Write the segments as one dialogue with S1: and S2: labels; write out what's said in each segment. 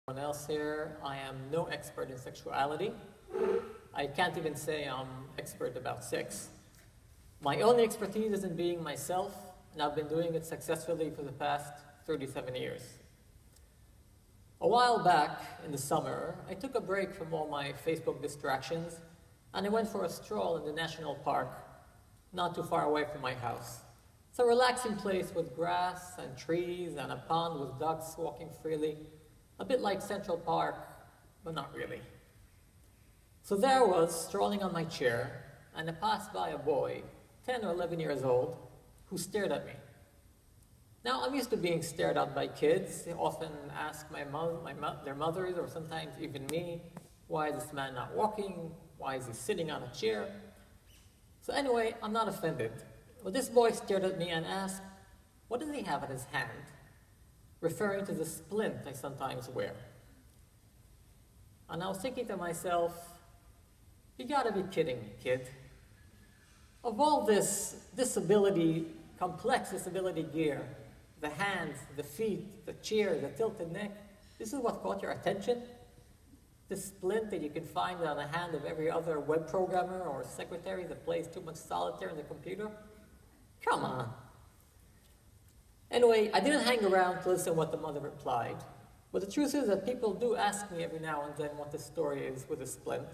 S1: Everyone else here, I am no expert in sexuality. I can't even say I'm expert about sex. My only expertise is in being myself, and I've been doing it successfully for the past 37 years. A while back in the summer, I took a break from all my Facebook distractions, and I went for a stroll in the national park, not too far away from my house. It's a relaxing place with grass and trees and a pond with ducks walking freely. A bit like Central Park, but not really. So there I was, strolling on my chair, and I passed by a boy, 10 or 11 years old, who stared at me. Now, I'm used to being stared at by kids. They often ask their mothers, or sometimes even me, why is this man not walking? Why is he sitting on a chair? So anyway, I'm not offended. But this boy stared at me and asked, what does he have in his hand? Referring to the splint I sometimes wear. And I was thinking to myself, you gotta be kidding me, kid. Of all this complex disability gear, the hands, the feet, the chair, the tilted neck, this is what caught your attention? This splint that you can find on the hand of every other web programmer or secretary that plays too much solitaire in the computer? Come on. Anyway, I didn't hang around to listen to what the mother replied, but the truth is that people do ask me every now and then what the story is with a splint,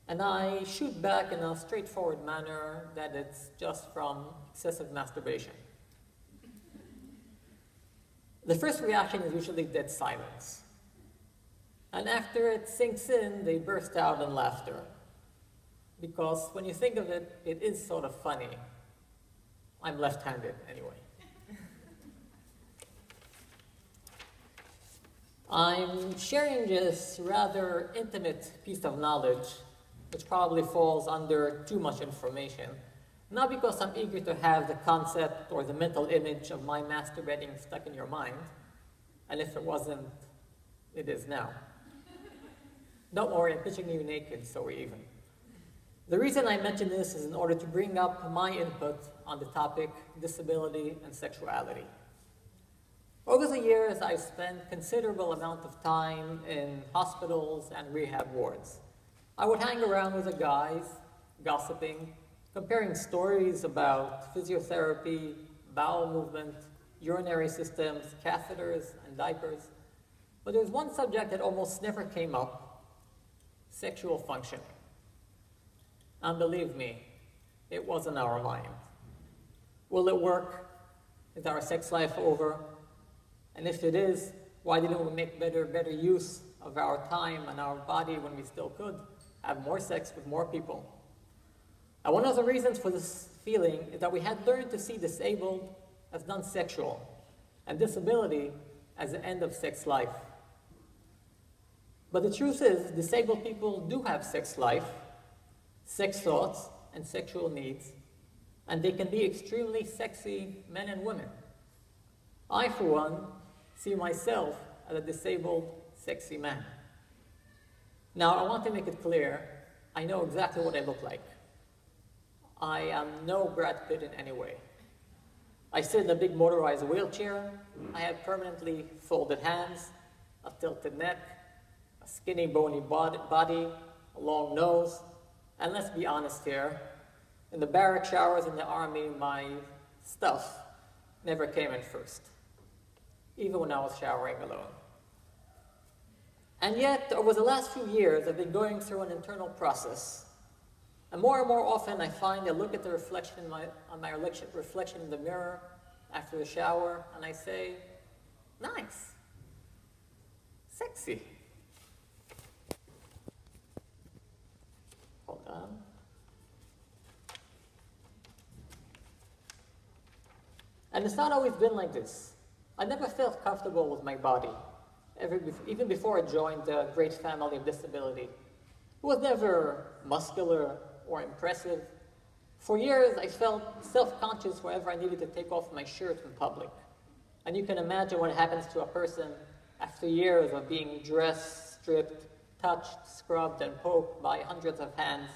S1: and I shoot back in a straightforward manner that it's just from excessive masturbation. The first reaction is usually dead silence, and after it sinks in, they burst out in laughter, because when you think of it, it is sort of funny. I'm left-handed anyway. I'm sharing this rather intimate piece of knowledge, which probably falls under too much information, not because I'm eager to have the concept or the mental image of my masturbating stuck in your mind, and if it wasn't, it is now. Don't worry, I'm picturing you naked, so we're even. The reason I mention this is in order to bring up my input on the topic disability and sexuality. Over the years, I've spent considerable amount of time in hospitals and rehab wards. I would hang around with the guys, gossiping, comparing stories about physiotherapy, bowel movement, urinary systems, catheters, and diapers. But there's one subject that almost never came up: sexual functioning. And believe me, it wasn't our mind. Will it work? Is our sex life over? And if it is, why didn't we make better use of our time and our body when we still could? Have more sex with more people. And one of the reasons for this feeling is that we had learned to see disabled as non-sexual and disability as the end of sex life. But the truth is, disabled people do have sex life, sex thoughts, and sexual needs, and they can be extremely sexy men and women. I, for one, see myself as a disabled, sexy man. Now, I want to make it clear, I know exactly what I look like. I am no Brad Pitt in any way. I sit in a big motorized wheelchair, I have permanently folded hands, a tilted neck, a skinny, bony body, a long nose, and let's be honest here, in the barrack showers in the army, my stuff never came in first, even when I was showering alone. And yet, over the last few years, I've been going through an internal process. And more often, I find I look at the reflection reflection in the mirror after the shower, and I say, nice, sexy. Hold on. And it's not always been like this. I never felt comfortable with my body, even before I joined the great family of disability. It was never muscular or impressive. For years, I felt self-conscious whenever I needed to take off my shirt in public. And you can imagine what happens to a person after years of being dressed, stripped, touched, scrubbed, and poked by hundreds of hands,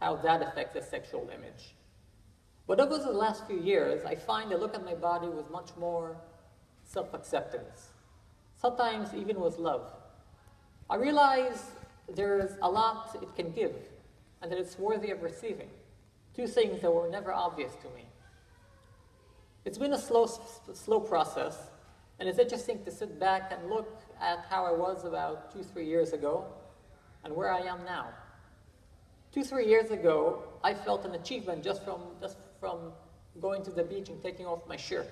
S1: how that affects the sexual image. But over the last few years, I find I look at my body with much more self-acceptance, sometimes even with love. I realize there's a lot it can give and that it's worthy of receiving. Two things that were never obvious to me. It's been a slow process, and it's interesting to sit back and look at how I was about 2-3 years ago and where I am now. 2-3 years ago, I felt an achievement just from going to the beach and taking off my shirt.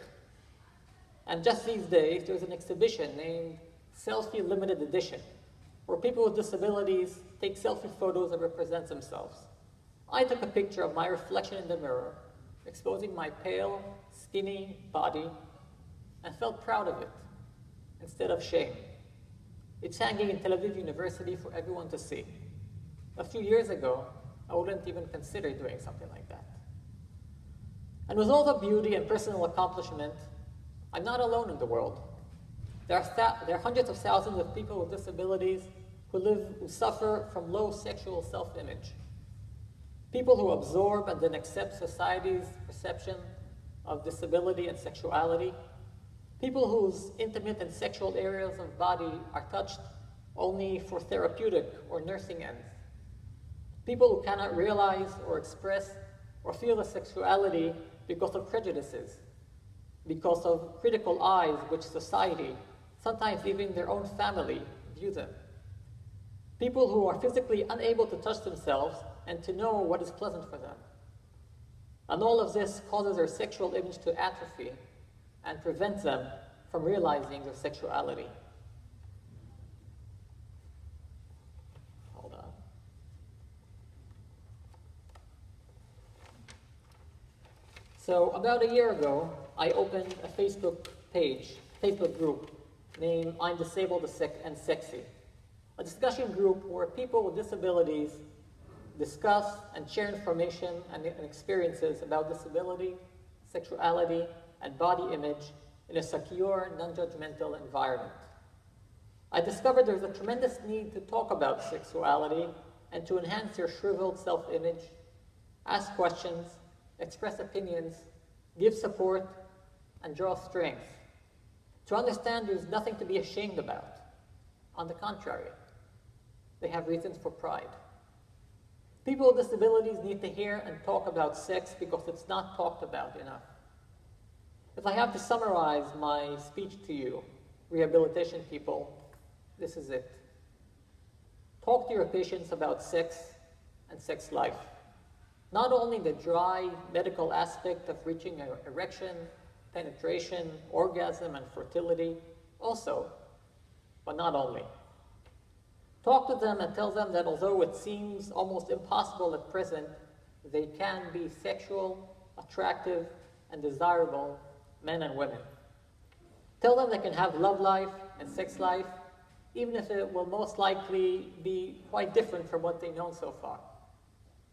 S1: And just these days, there's an exhibition named Selfie Limited Edition, where people with disabilities take selfie photos that represent themselves. I took a picture of my reflection in the mirror, exposing my pale, skinny body, and felt proud of it, instead of shame. It's hanging in Tel Aviv University for everyone to see. A few years ago, I wouldn't even consider doing something like that. And with all the beauty and personal accomplishment, I'm not alone in the world. There are hundreds of thousands of people with disabilities who suffer from low sexual self-image. People who absorb and then accept society's perception of disability and sexuality. People whose intimate and sexual areas of body are touched only for therapeutic or nursing ends. People who cannot realize or express or feel a sexuality because of prejudices, because of critical eyes which society, sometimes even their own family, view them. People who are physically unable to touch themselves and to know what is pleasant for them. And all of this causes their sexual image to atrophy and prevents them from realizing their sexuality. Hold on. So about a year ago, I opened a Facebook group named I'm Disabled and Sexy, a discussion group where people with disabilities discuss and share information and experiences about disability, sexuality, and body image in a secure, non-judgmental environment. I discovered there's a tremendous need to talk about sexuality and to enhance your shriveled self-image, ask questions, express opinions, give support, and draw strength. To understand there's nothing to be ashamed about. On the contrary, they have reasons for pride. People with disabilities need to hear and talk about sex because it's not talked about enough. If I have to summarize my speech to you, rehabilitation people, this is it. Talk to your patients about sex and sex life. Not only the dry medical aspect of reaching an erection, penetration, orgasm, and fertility, also, but not only. Talk to them and tell them that although it seems almost impossible at present, they can be sexual, attractive, and desirable men and women. Tell them they can have love life and sex life, even if it will most likely be quite different from what they've known so far.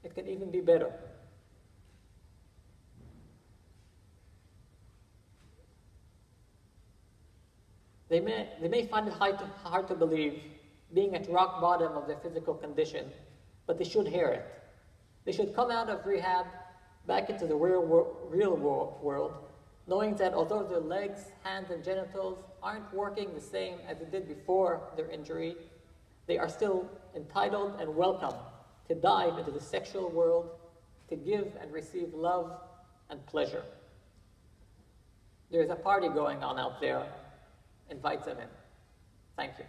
S1: It can even be better. They may find it hard to believe, being at rock bottom of their physical condition, but they should hear it. They should come out of rehab back into the real world, knowing that although their legs, hands, and genitals aren't working the same as they did before their injury, they are still entitled and welcome to dive into the sexual world, to give and receive love and pleasure. There's a party going on out there. Invite them in. Thank you.